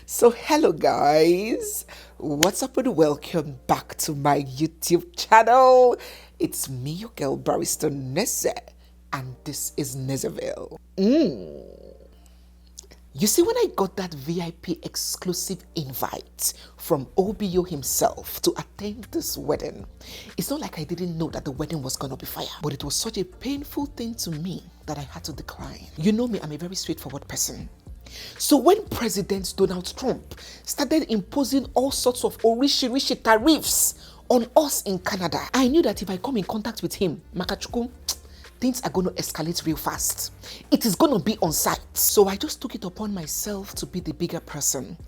So hello guys, what's up and welcome back to my YouTube channel. It's me, your girl barrister Neze, and this is Nezeville. You see, when I got that VIP exclusive invite from OBO himself to attend this wedding, it's not like I didn't know that the wedding was gonna be fire, but it was such a painful thing to me that I had to decline. You know me, I'm a very straightforward person. So when President Donald Trump started imposing all sorts of orishi tariffs on us in Canada, I knew that if I come in contact with him, Makachuku, things are going to escalate real fast. It is going to be on site. So I just took it upon myself to be the bigger person,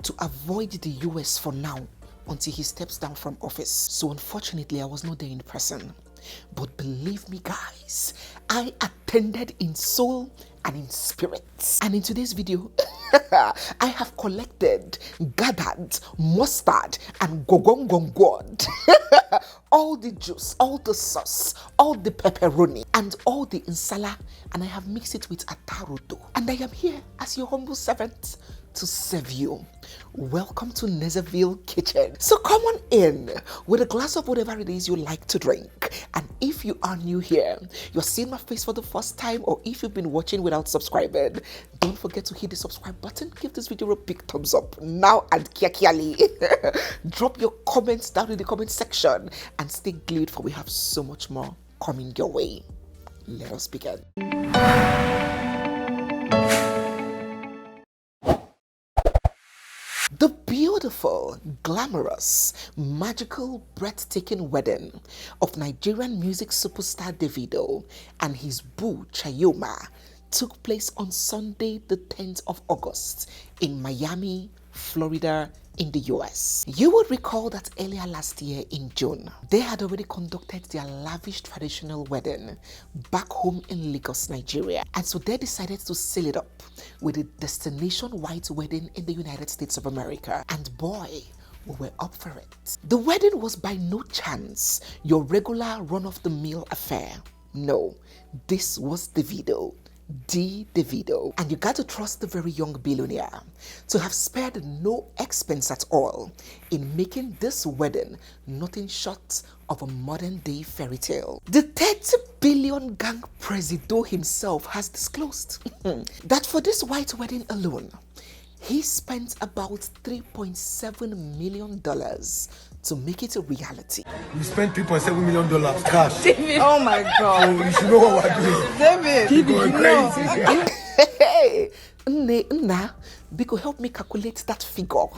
to avoid the US for now until he steps down from office. So unfortunately, I was not there in person. But believe me guys, I attended in soul and in spirit. And in today's video, I have collected, gathered, mustard, and gogongongod. All the juice, all the sauce, all the pepperoni, and all the insala, and I have mixed it with atarudo. And I am here as your humble servant to serve you. Welcome to Nezeville Kitchen. So come on in with a glass of whatever it is you like to drink. And if you are new here, you're seeing my face for the first time, or if you've been watching without subscribing, don't forget to hit the subscribe button. Give this video a big thumbs up now and kiakiali. Drop your comments down in the comment section and stay glued, for we have so much more coming your way. Let us begin. The beautiful, glamorous, magical, breathtaking wedding of Nigerian music superstar Davido and his boo Chayoma took place on Sunday, the 10th of August in Miami, Florida, in the US. You would recall that earlier last year in June, they had already conducted their lavish traditional wedding back home in Lagos, Nigeria. And so they decided to seal it up with a destination-wide wedding in the United States of America. And boy, we were up for it. The wedding was by no chance your regular run-of-the-mill affair. No, this was Davido. Davido. And you got to trust the very young billionaire to have spared no expense at all in making this wedding nothing short of a modern day fairy tale. The 30 billion gang Presido himself has disclosed that for this white wedding alone, he spent about $3.7 million to make it a reality. We spent $3.7 million cash. David. Oh my God. So you should know what we're doing. David. Keep going crazy. Hey, Nna, Biko, help me calculate that figure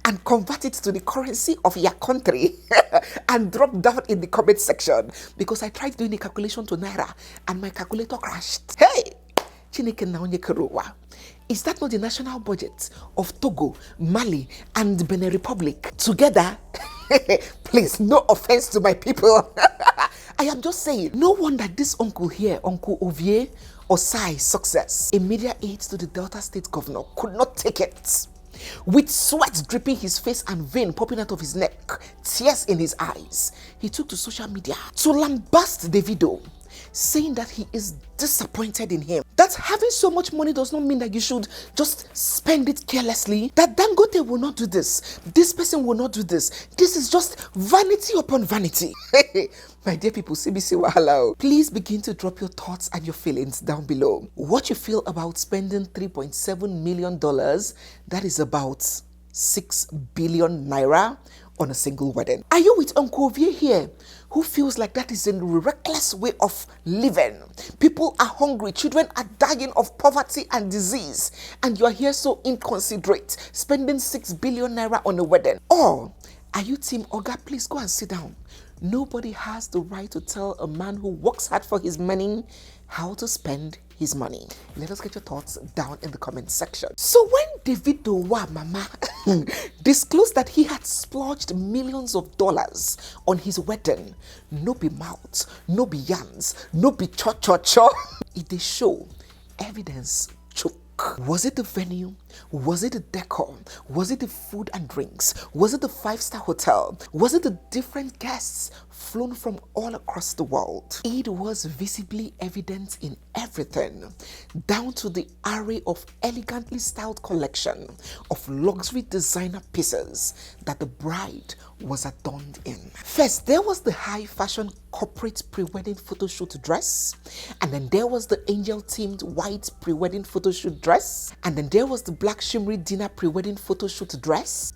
and convert it to the currency of your country and drop down in the comment section, because I tried doing the calculation to Naira and my calculator crashed. Hey, Chineke na onye kerowa. Is that not the national budget of Togo, Mali, and Benin Republic together? Please, no offense to my people. I am just saying, no wonder this uncle here, Uncle Ovie Osai Success, a media aide to the Delta State governor, could not take it. With sweat dripping his face and vein popping out of his neck, tears in his eyes, he took to social media to lambast Davido, saying that he is disappointed in him. That having so much money does not mean that you should just spend it carelessly. That Dangote will not do this. This person will not do this. This is just vanity upon vanity. My dear people, CBC Wahala, please begin to drop your thoughts and your feelings down below. What you feel about spending $3.7 million, that is about 6 billion naira on a single wedding. Are you with Uncle Ovie here, who feels like that is a reckless way of living? People are hungry, children are dying of poverty and disease, and you are here so inconsiderate, spending 6 billion naira on a wedding. Or are you team Oga? Please go and sit down. Nobody has the right to tell a man who works hard for his money how to spend his money. Let us get your thoughts down in the comment section. So when Davido wa mama disclosed that he had splurged millions of dollars on his wedding, no be mouth, no be yams, no be cho. It dey show evidence choke. Was it the venue? Was it the decor? Was it the food and drinks? Was it the 5-star hotel? Was it the different guests flown from all across the world? It was visibly evident in everything, down to the array of elegantly styled collection of luxury designer pieces that the bride was adorned in. First, there was the high fashion corporate pre-wedding photo shoot dress, and then there was the angel themed white pre-wedding photo shoot dress, and then there was the black shimmery dinner pre-wedding photo shoot dress,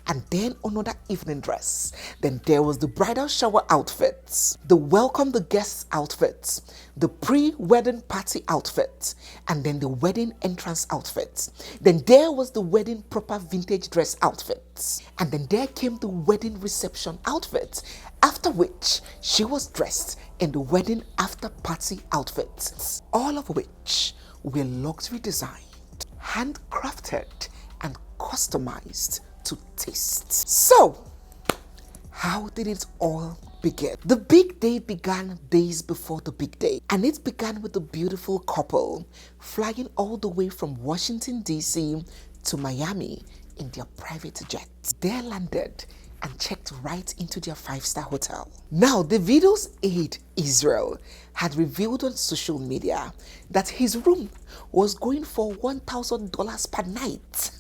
and then another evening dress. Then there was the bridal shower outfits, the welcome the guests outfits, the pre-wedding party outfit, and then the wedding entrance outfit. Then there was the wedding proper vintage dress outfit, and then there came the wedding reception outfit, after which she was dressed in the wedding after party outfits, all of which were luxury designed, handcrafted, and customized to taste. So, how did it all begin? The big day began days before the big day, and it began with a beautiful couple flying all the way from Washington, D.C. to Miami in their private jet. They landed and checked right into their 5-star hotel. Now, Davido's aide, Israel, had revealed on social media that his room was going for $1,000 per night.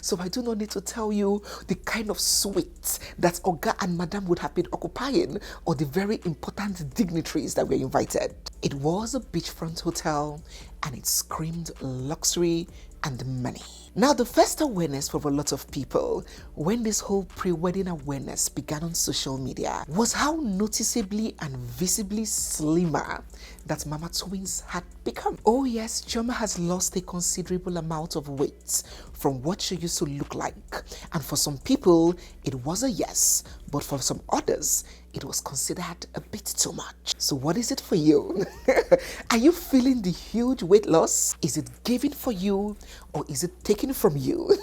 So I do not need to tell you the kind of suite that Oga and Madam would have been occupying, or the very important dignitaries that were invited. It was a beachfront hotel, and it screamed luxury and money. Now, the first awareness for a lot of people when this whole pre-wedding awareness began on social media was how noticeably and visibly slimmer that Mama Twins had become. Oh yes, Chioma has lost a considerable amount of weight from what she used to look like. And for some people, it was a yes, but for some others, it was considered a bit too much. So what is it for you? Are you feeling the huge weight loss? Is it given for you, or is it taken from you?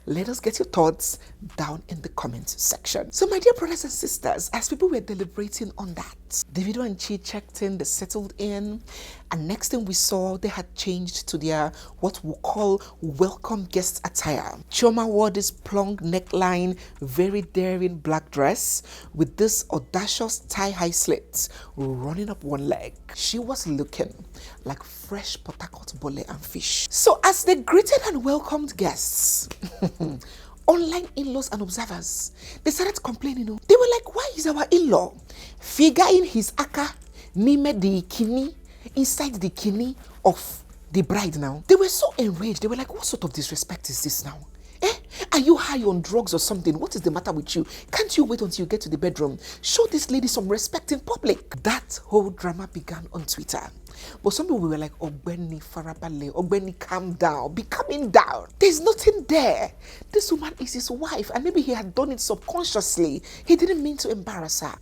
Let us get your thoughts down in the comment section. So my dear brothers and sisters, as people were deliberating on that, Davido and Chi checked in, they settled in, and next thing we saw, they had changed to their what we call welcome guest attire. Chioma wore this plung neckline, very daring black dress with this audacious tie-high slits running up one leg. She was looking like fresh Port Harcourt bole and fish. So as they greeted and welcomed guests, online in-laws and observers, they started complaining. They were like, why is our in-law figuring his aka nime the kini inside the kini of the bride now? They were so enraged. They were like, what sort of disrespect is this now? Are you high on drugs or something? What is the matter with you? Can't you wait until you get to the bedroom? Show this lady some respect in public. That whole drama began on Twitter. But some people were like, Ogbeni Farabale, Ogbeni, calm down, be calming down. There's nothing there. This woman is his wife, and maybe he had done it subconsciously. He didn't mean to embarrass her.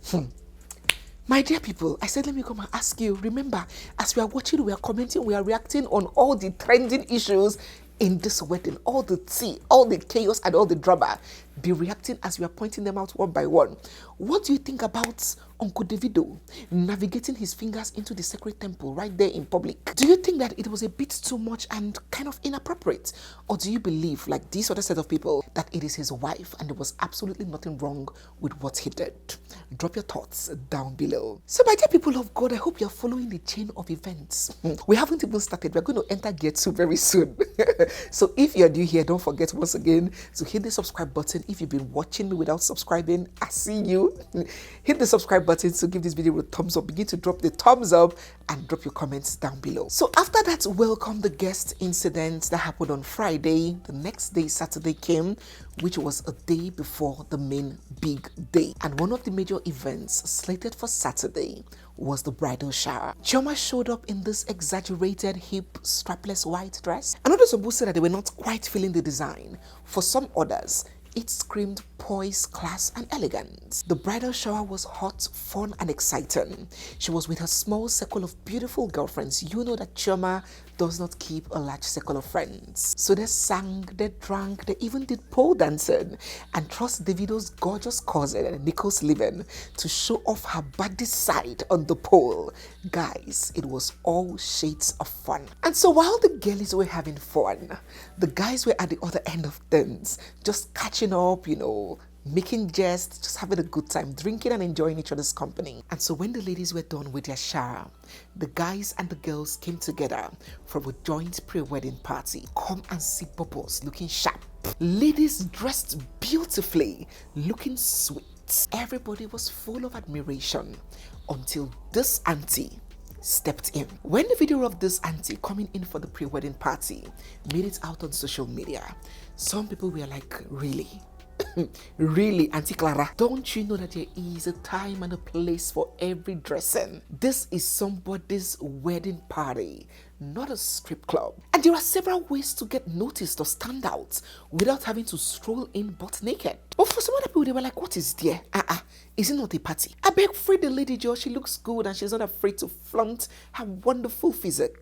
My dear people, I said, let me come and ask you. Remember, as we are watching, we are commenting, we are reacting on all the trending issues in this wedding, all the tea, all the chaos, and all the drama. Be reacting as we are pointing them out one by one. What do you think about Uncle Davido navigating his fingers into the sacred temple right there in public? Do you think that it was a bit too much and kind of inappropriate? Or do you believe, like this other set of people, that it is his wife and there was absolutely nothing wrong with what he did? Drop your thoughts down below. So my dear people of God, I hope you're following the chain of events. We haven't even started. We're going to enter gear 2 very soon. So if you're new here, don't forget once again to hit the subscribe button. If you've been watching me without subscribing, I see you. Hit the subscribe button to give this video a thumbs up. Begin to drop the thumbs up and drop your comments down below. So after that welcome the guest incident that happened on Friday, the next day, Saturday came, which was a day before the main big day. And one of the major events slated for Saturday was the bridal shower. Chioma showed up in this exaggerated hip strapless white dress. And others who said that they were not quite feeling the design. For some others, it screamed poise, class, and elegance. The bridal shower was hot, fun, and exciting. She was with her small circle of beautiful girlfriends. You know that Chioma does not keep a large circle of friends. So they sang, they drank, they even did pole dancing, and trust Davido's gorgeous cousin, Nico's living, to show off her body side on the pole. Guys, it was all shades of fun. And so while the girlies were having fun, the guys were at the other end of things, just catching up, making jests, just having a good time, drinking and enjoying each other's company. And so when the ladies were done with their shower, the guys and the girls came together for a joint pre-wedding party. Come and see Bubbles looking sharp. Ladies dressed beautifully, looking sweet. Everybody was full of admiration until this auntie stepped in. When the video of this auntie coming in for the pre-wedding party made it out on social media, some people were like, really? Really, Auntie Clara? Don't you know that there is a time and a place for every dressing? This is somebody's wedding party, not a strip club. And there are several ways to get noticed or stand out without having to stroll in butt naked. But for some other people, they were like, what is there? Is it not a party? I beg, free the lady, Joe. She looks good and she's not afraid to flaunt her wonderful physique.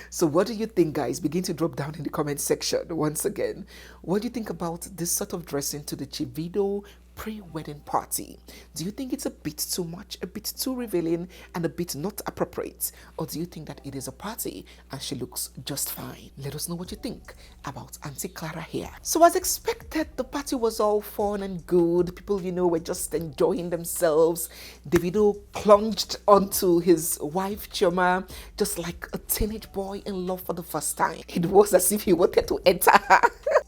So what do you think, guys? Begin to drop down in the comment section once again. What do you think about this sort of dressing to the CHIVIDO pre-wedding party? Do you think it's a bit too much, a bit too revealing, and a bit not appropriate? Or do you think that it is a party and she looks just fine? Let us know what you think about Auntie Clara here. So as expected, the party was all fun and good. People, were just enjoying themselves. Davido plunged onto his wife Chioma just like a teenage boy in love for the first time. It was as if he wanted to enter her.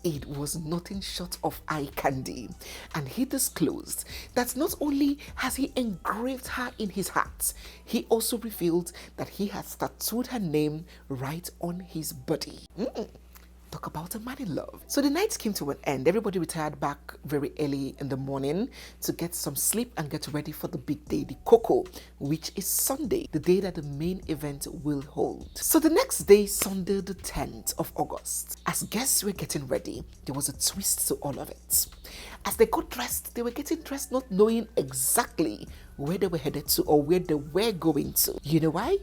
It was nothing short of eye candy. And he disclosed that not only has he engraved her in his heart, he also revealed that he has tattooed her name right on his body. Talk about a man in love. So the night came to an end. Everybody retired back very early in the morning to get some sleep and get ready for the big day, the Coco, which is Sunday, the day that the main event will hold. So the next day, Sunday the 10th of August, as guests were getting ready, there was a twist to all of it. As they got dressed, they were getting dressed not knowing exactly where they were headed to or where they were going to. You know why?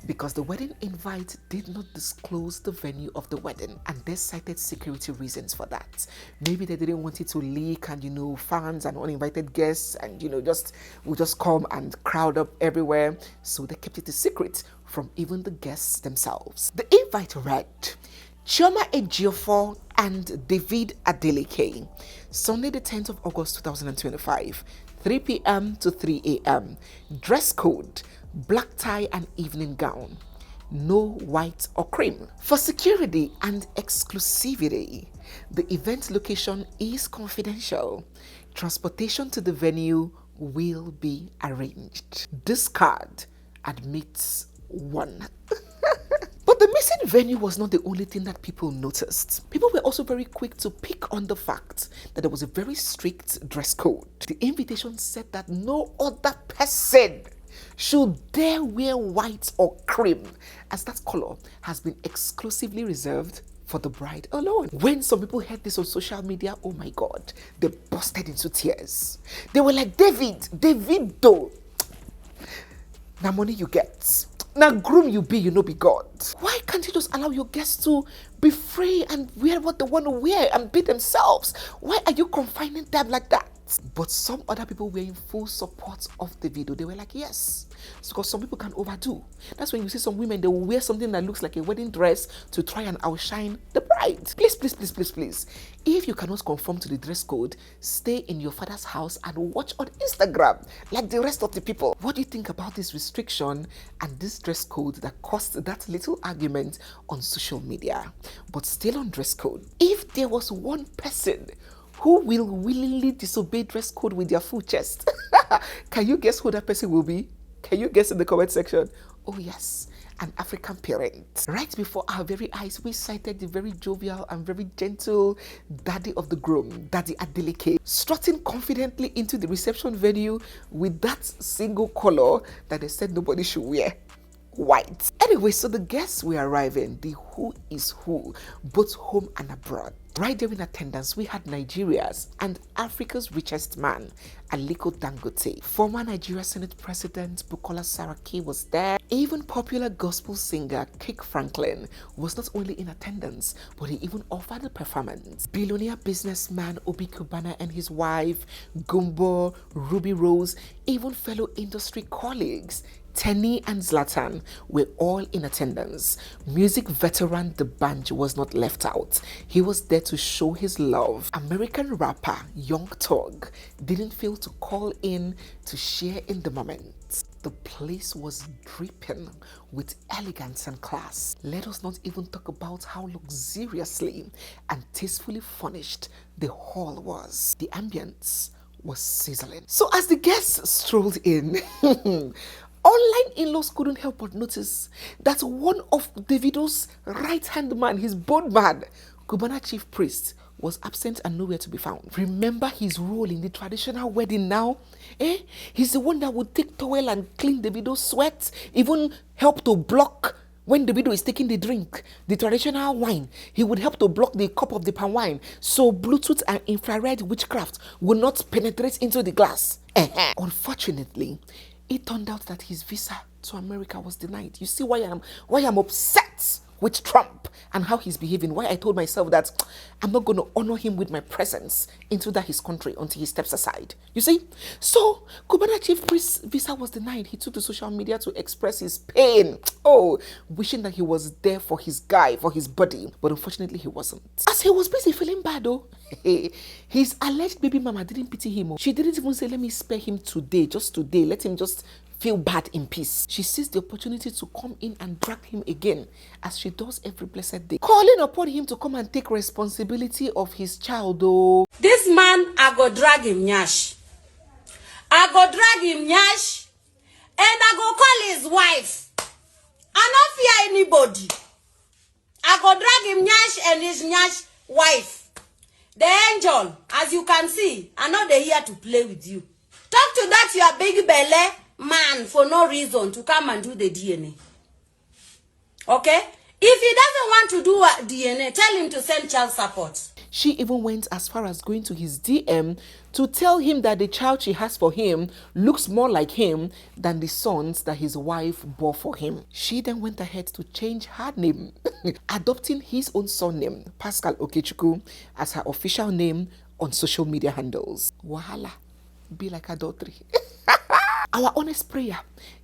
Because the wedding invite did not disclose the venue of the wedding, and they cited security reasons for that. Maybe they didn't want it to leak, and fans and uninvited guests and will just come and crowd up everywhere, so they kept it a secret from even the guests themselves. The invite read, Chioma Ejiofor and David Adeleke, Sunday the 10th of August 2025, 3 p.m. to 3 a.m. Dress code, black tie and evening gown. No white or cream. For security and exclusivity, the event location is confidential. Transportation to the venue will be arranged. This card admits one. But the missing venue was not the only thing that people noticed. People were also very quick to pick on the fact that there was a very strict dress code. The invitation said that no other person should dare wear white or cream, as that color has been exclusively reserved for the bride alone. When some people heard this on social media, oh my God, they busted into tears. They were like, Davido, now money you get. Now groom you be, be God. Why can't you just allow your guests to be free and wear what they want to wear and be themselves? Why are you confining them like that? But some other people were in full support of the video. They were like, yes, it's because some people can overdo. That's when you see some women, they will wear something that looks like a wedding dress to try and outshine the bride. Please, please, please, please, please. If you cannot conform to the dress code, stay in your father's house and watch on Instagram like the rest of the people. What do you think about this restriction and this dress code that caused that little argument on social media? But still on dress code, if there was one person who will willingly disobey dress code with their full chest, can you guess who that person will be? Can you guess in the comment section? Oh yes, an African parent. Right before our very eyes, we sighted the very jovial and very gentle daddy of the groom, Daddy Adeleke, strutting confidently into the reception venue with that single color that they said nobody should wear. White. Anyway, so the guests were arriving, the who is who, both home and abroad. Right there in attendance, we had Nigeria's and Africa's richest man, Aliko Dangote. Former Nigeria Senate President Bukola Saraki was there. Even popular gospel singer Kirk Franklin was not only in attendance, but he even offered a performance. Billionaire businessman Obi Kubana and his wife, Gumbo, Ruby Rose, even fellow industry colleagues, Tenny and Zlatan were all in attendance. Music veteran D'banj was not left out. He was there to show his love. American rapper Young Thug didn't fail to call in to share in the moment. The place was dripping with elegance and class. Let us not even talk about how luxuriously and tastefully furnished the hall was. The ambience was sizzling. So as the guests strolled in, online in-laws couldn't help but notice that one of Davido's right-hand man, his board man, Cubana chief priest, was absent and nowhere to be found. Remember his role in the traditional wedding now? He's the one that would take towel and clean Davido's sweat, even help to block when Davido is taking the drink, the traditional wine. He would help to block the cup of the palm wine so Bluetooth and infrared witchcraft will not penetrate into the glass. Unfortunately, it turned out that his visa to America was denied. You see why I'm upset with Trump and how he's behaving. Why I told myself that I'm not going to honor him with my presence into his country until he steps aside. You see? So, Cubana chief priest's visa was denied. He took to social media to express his pain. Oh, wishing that he was there for his guy, for his buddy. But unfortunately, he wasn't. As he was busy feeling bad, though, his alleged baby mama didn't pity him. She didn't even say, let me spare him today, just today. Let him just feel bad in peace. She seized the opportunity to come in and drag him again, as she does every blessed day, calling upon him to come and take responsibility of his child. Oh, this man, I go drag him nyash. I go drag him nyash, and I go call his wife. I don't fear anybody. I go drag him nyash and his nyash wife. The angel, as you can see, I know they're here to play with you. Talk to that your big belly man for no reason to come and do the DNA. Okay? If he doesn't want to do a DNA, tell him to send child support. She even went as far as going to his DM to tell him that the child she has for him looks more like him than the sons that his wife bore for him. She then went ahead to change her name, adopting his own son name, Pascal Okechukwu, as her official name on social media handles. Wahala, be like adultery. Our honest prayer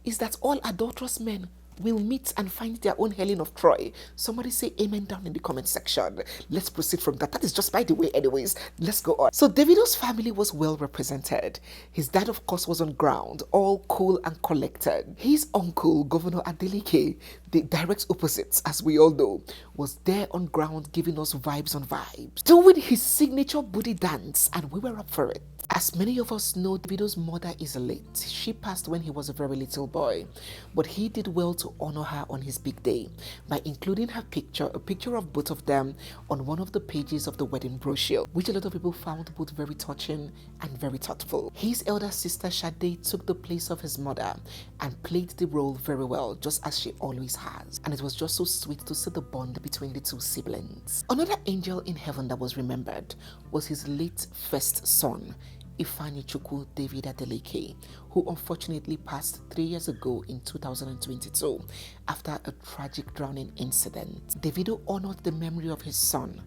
is that all adulterous men will meet and find their own Helen of Troy. Somebody say amen down in the comment section. Let's proceed from that. That is just by the way anyways. Let's go on. So Davido's family was well represented. His dad, of course, was on ground, all cool and collected. His uncle, Governor Adeleke, the direct opposites, as we all know, was there on ground giving us vibes on vibes, doing his signature booty dance, and we were up for it. As many of us know, Davido's mother is late. She passed when he was a very little boy, but he did well to honor her on his big day by including a picture of both of them on one of the pages of the wedding brochure, which a lot of people found both very touching and very thoughtful. His elder sister Sade took the place of his mother and played the role very well, just as she always has. And it was just so sweet to see the bond between the two siblings. Another angel in heaven that was remembered was his late first son, Ifanichukwu David Adeleke, who unfortunately passed 3 years ago in 2022 after a tragic drowning incident. Davido honored the memory of his son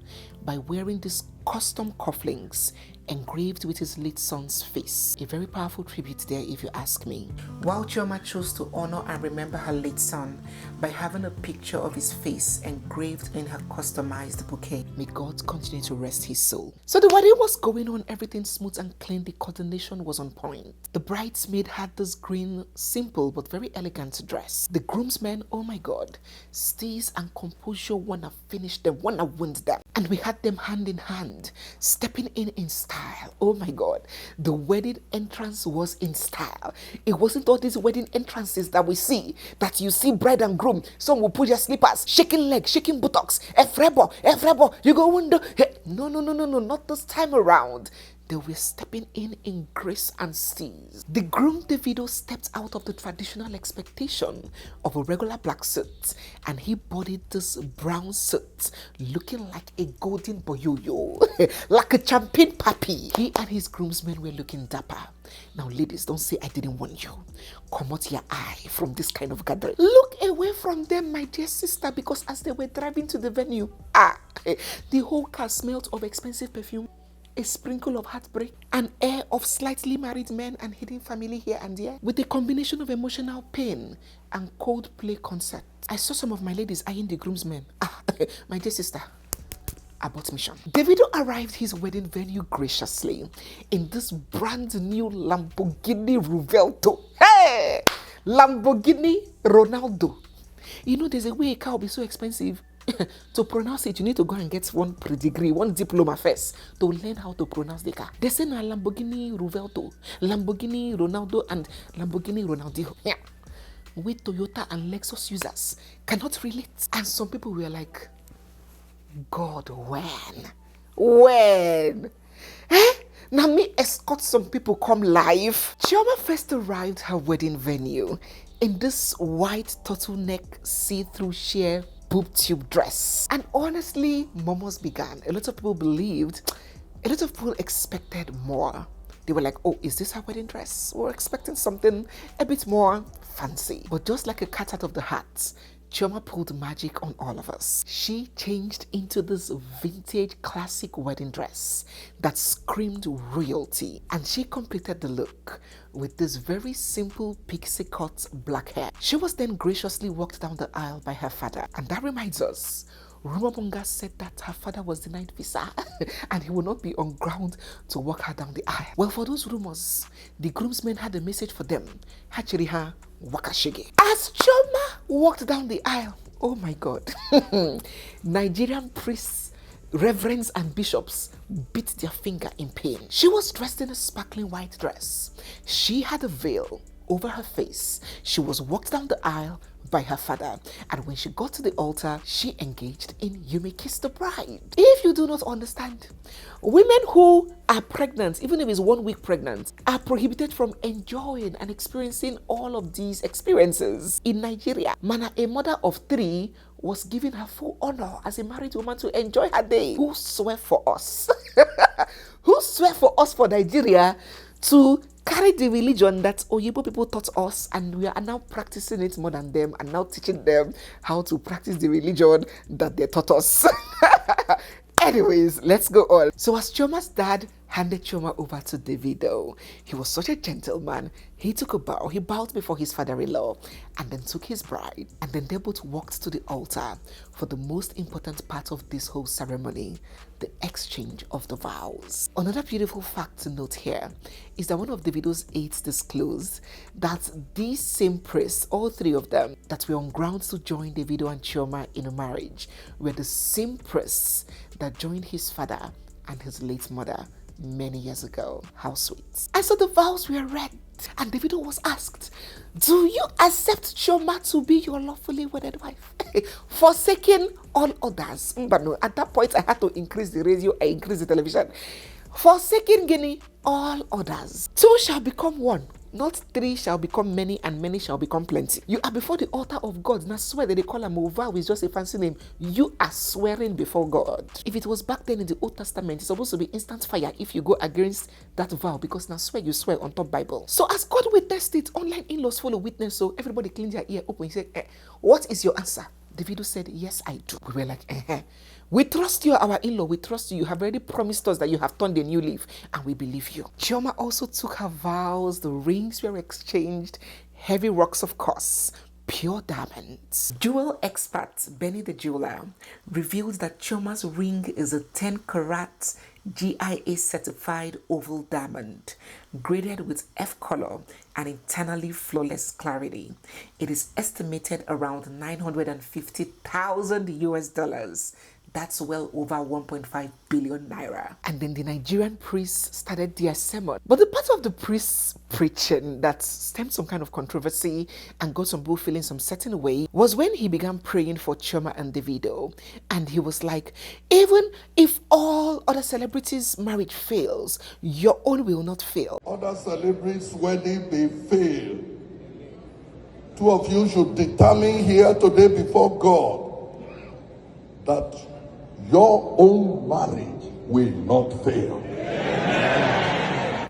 by wearing these custom cufflinks engraved with his late son's face. A very powerful tribute there, if you ask me. While Chioma chose to honor and remember her late son by having a picture of his face engraved in her customized bouquet, may God continue to rest his soul. So the wedding was going on, everything smooth and clean. The coordination was on point. The bridesmaid had this green, simple but very elegant dress. The groomsmen, oh my God, steeze and composure wanna finish them, wanna wound them. And we had them hand in hand, stepping in style. Oh my God, the wedding entrance was in style. It wasn't all these wedding entrances that we see, that you see bride and groom, some will put their slippers, shaking legs, shaking buttocks, efrebo, you go window. No, not this time around. They were stepping in grace and steeze. The groom Davido stepped out of the traditional expectation of a regular black suit, and he bodied this brown suit looking like a golden boyoyo, like a champion puppy. He and his groomsmen were looking dapper. Now, ladies, don't say I didn't warn you. Come out your eye from this kind of gathering. Look away from them, my dear sister, because as they were driving to the venue, the whole car smelled of expensive perfume, a sprinkle of heartbreak, an air of slightly married men and hidden family here and there, with a combination of emotional pain and Coldplay concert. I saw some of my ladies eyeing the groomsmen. My dear sister, abort mission. Davido arrived his wedding venue graciously in this brand new Lamborghini Ruvelto. Hey! Lamborghini Ronaldo. You know, there's a way a car will be so expensive. To pronounce it, you need to go and get one pre-degree, one diploma first to learn how to pronounce the car. They say now Lamborghini Ruvelto, Lamborghini Ronaldo, and Lamborghini Ronaldinho. Yeah. We Toyota and Lexus users cannot relate. And some people were like, God, when? Now me escort some people come live. Chioma first arrived her wedding venue in this white turtleneck see-through sheer boob tube dress. And honestly, momos began. A lot of people believed, a lot of people expected more. They were like, oh, is this her wedding dress? We're expecting something a bit more fancy. But just like a cat out of the hat, Chioma pulled magic on all of us. She changed into this vintage classic wedding dress that screamed royalty, and she completed the look with this very simple pixie cut black hair. She was then graciously walked down the aisle by her father, and that reminds us, Rumor Monga said that her father was denied visa and he will not be on ground to walk her down the aisle. Well, for those rumors, the groomsmen had a message for them. Hachiriha Wakashige. As Chioma walked down the aisle, oh my God, Nigerian priests, reverends and bishops beat their finger in pain. She was dressed in a sparkling white dress. She had a veil over her face. She was walked down the aisle by her father, and when she got to the altar, she engaged in You May Kiss the Bride. If you do not understand, women who are pregnant, even if it's 1 week pregnant, are prohibited from enjoying and experiencing all of these experiences. In Nigeria, Mana, a mother of 3, was given her full honor as a married woman to enjoy her day. Who swear for us? Who swear for us for Nigeria to carry the religion that Oyibo people taught us, and we are now practicing it more than them, and now teaching them how to practice the religion that they taught us. Anyways, let's go on. So as Chioma's dad handed Chioma over to Davido, he was such a gentleman. He took a bow. He bowed before his father-in-law and then took his bride. And then they both walked to the altar for the most important part of this whole ceremony, the exchange of the vows. Another beautiful fact to note here is that one of Davido's aides disclosed that these same priests, all 3 of them, that were on grounds to join Davido and Chioma in a marriage, were the same priests that joined his father and his late mother many years ago. How sweet. And so the vows were read, and Davido was asked, do you accept Chioma to be your lawfully wedded wife, forsaking all others? But no, at that point I had to increase the radio, I increased the television. Forsaking Guinea, all others. 2 shall become 1. Not 3 shall become many, and many shall become plenty. You are before the altar of God. Now swear that they call a vow is just a fancy name. You are swearing before God. If it was back then in the Old Testament, it's supposed to be instant fire if you go against that vow, because now swear you swear on top Bible. So as God witnessed it, online in-laws follow witness. So everybody cleaned their ear open. He said, what is your answer? Davido said, yes, I do. We were like, we trust you, our in-law. We trust you. You have already promised us that you have turned a new leaf, and we believe you. Chioma also took her vows. The rings were exchanged. Heavy rocks, of course. Pure diamonds. Jewel expert Benny the jeweler revealed that Chioma's ring is a 10-carat GIA certified oval diamond, graded with F color and internally flawless clarity. It is estimated around $950,000 US. That's well over 1.5 billion naira. And then the Nigerian priests started their sermon. But the part of the priests preaching that stemmed some kind of controversy and got some people feeling some certain way was when he began praying for Chioma and Davido. And he was like, even if all other celebrities' marriage fails, your own will not fail. Other celebrities' wedding may fail. Two of you should determine here today before God that your own marriage will not fail.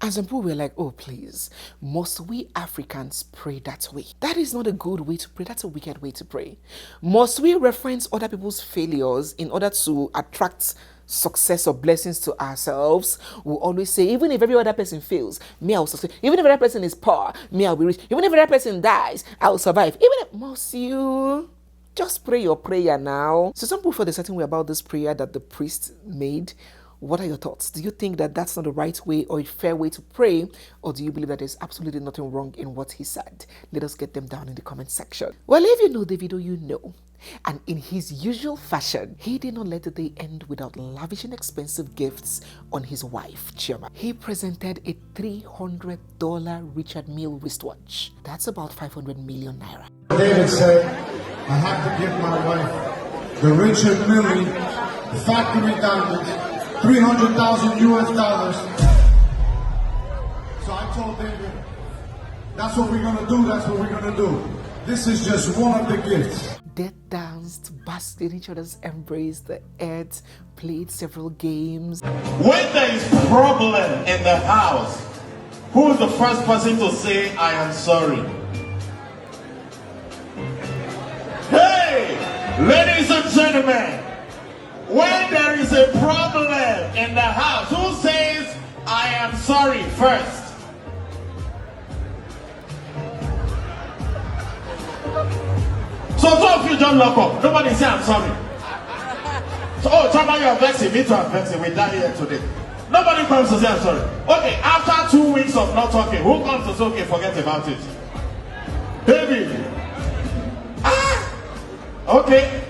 And some people were like, oh, please, must we Africans pray that way? That is not a good way to pray. That's a wicked way to pray. Must we reference other people's failures in order to attract success or blessings to ourselves? We'll always say, even if every other person fails, me, I'll succeed. Even if every person is poor, me, I'll be rich. Even if every person dies, I'll survive. Even if, must you just pray your prayer now? So some people feel a certain way about this prayer that the priest made. What are your thoughts? Do you think that that's not the right way or a fair way to pray? Or do you believe that there's absolutely nothing wrong in what he said? Let us get them down in the comment section. Well, if you know Davido, you know. And in his usual fashion, he did not let the day end without lavishing expensive gifts on his wife, Chioma. He presented a $300 Richard Mille wristwatch. That's about 500 million naira. David said, I have to give my wife the Richard Mille, the factory diamonds, 300,000 US dollars. So I told David, that's what we're gonna do, that's what we're gonna do. This is just one of the gifts. They danced, basked in each other's embrace, the ate, played several games. When there is problem in the house, who is the first person to say, I am sorry? Hey, ladies and gentlemen, when there is a problem in the house, who says, I am sorry first? So two of you don't lock up. Nobody say I'm sorry. So, oh, somebody are vexing. Me too, I'm vexing. We die here today. Nobody comes to say I'm sorry. Okay, after 2 weeks of not talking, who comes to say, okay, forget about it? Baby. Okay.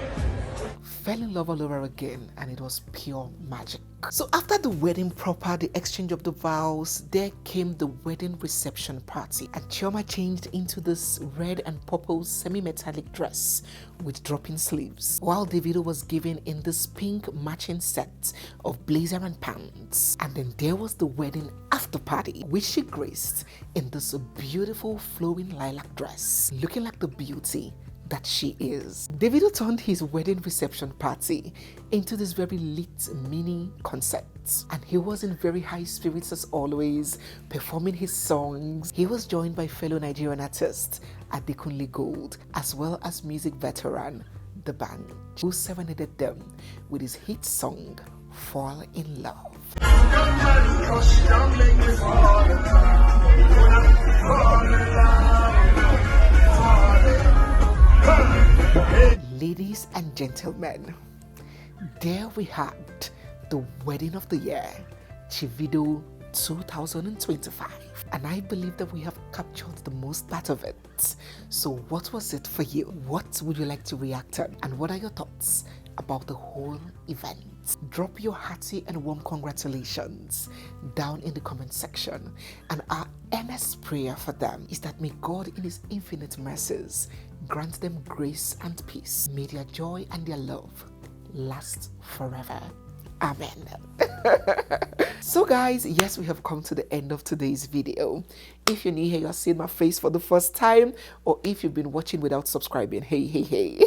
Fell in love all over again, and it was pure magic. So after the wedding proper, the exchange of the vows, there came the wedding reception party, and Chioma changed into this red and purple semi-metallic dress with dropping sleeves, while Davido was given in this pink matching set of blazer and pants. And then there was the wedding after party, which she graced in this beautiful flowing lilac dress, looking like the beauty that she is. Davido turned his wedding reception party into this very lit mini concert, and he was in very high spirits as always, performing his songs. He was joined by fellow Nigerian artist Adekunle Gold, as well as music veteran The Band, who serenaded them with his hit song Fall in Love. Ladies and gentlemen, there we had the wedding of the year, CHIVIDO 2025. And I believe that we have captured the most part of it. So what was it for you? What would you like to react on? And what are your thoughts about the whole event? Drop your hearty and warm congratulations down in the comment section. And our earnest prayer for them is that may God in his infinite mercies grant them grace and peace. May their joy and their love last forever. Amen. So guys, yes, we have come to the end of today's video. If you're new here, you're seeing my face for the first time, or if you've been watching without subscribing, hey,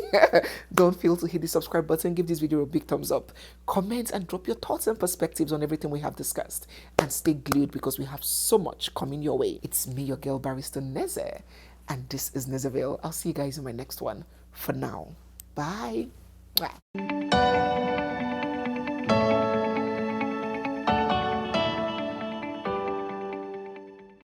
don't fail to hit the subscribe button, give this video a big thumbs up, comment and drop your thoughts and perspectives on everything we have discussed, and stay glued because we have so much coming your way. It's me, your girl barrister Neze, and this is Nezeville. I'll see you guys in my next one. For now, bye.